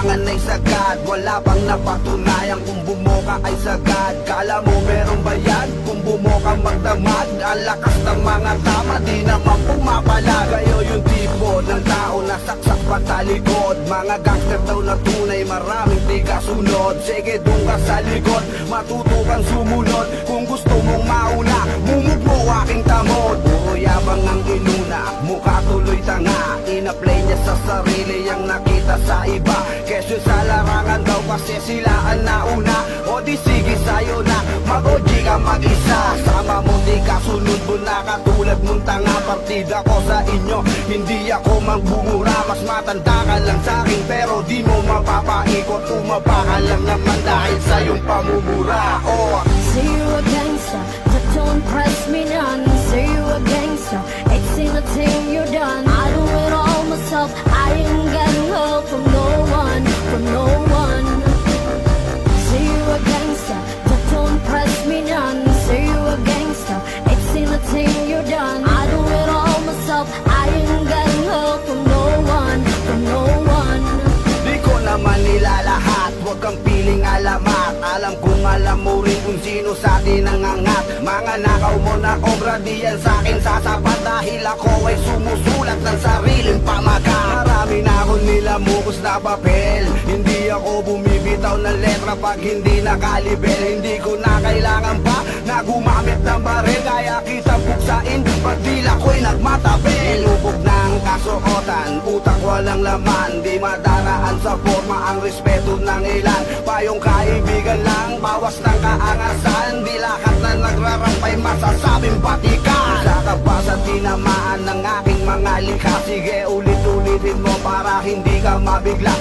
kalimangan ay sagad. Wala pang napatunayan kung bumoka ay sagad. Kala mo meron ba yan? Kung bumoka magdamag, ang lakas ng mga tama di naman pumapalag. Kayo yung tipo ng tao na saksak patalikod. Mga gangster daw na tunay, maraming di kasunod. Sige dun ka sa likod, matuto kang sumunod. Kung gusto mong mauna, mumug mo aking tamod. Puro yabang ang inuna, mukha tuloy tanga. Ina-play niya sa sarili ang nakita sa iba. Kesyo sa larangan daw kasi sila ang nauna. O di sige sa'yo na, mag-OG ka mag-isa. Sama mo di kasunod mo na katulad mong tanga. Partida ko sa inyo, hindi ako mangbumura. Mas matanda ka lang sa'kin pero di mo mapapaikot. Tumaba ka lang naman dahil sa iyong pamumura. Oh, say you a gangster, but don't press me none. Say you a gangster, it's in the thing you done. I do it all myself, I ain't getting help from no one, from no one. Say you a gangster, but don't press me none. Say you a gangster, it's in the thing you done. I do it all myself, I ain't getting help from no one, from no one. di ko naman nilalahat, huwag kang piling alamat. Alam kong alam mo rin kung sino sa atin ang angat. Mga nakaw mo na obra di yan sa'kin sasapat. Dahil ako ay sumusulat ng sariling pamagat. Marami na akong nilamukos na papel. Hindi ako bumibitaw ng letra pag hindi nakalibel. Hindi ko na kailangan pa na gumamit ng baril. Kaya kita buksain pag dila ko'y nagmatabel. Ilubog ng kasuotan, utak walang laman. Di madaraan sa forma ang respeto ng ilan. Payong kaibigan lang, bawas ng kaangasan. Di lahat na nagrarampay masasabing batikan. Isa ka pa sa tinamaan ng aking mga likha. Sige ulit-ulitin mo para hindi ka mabigla.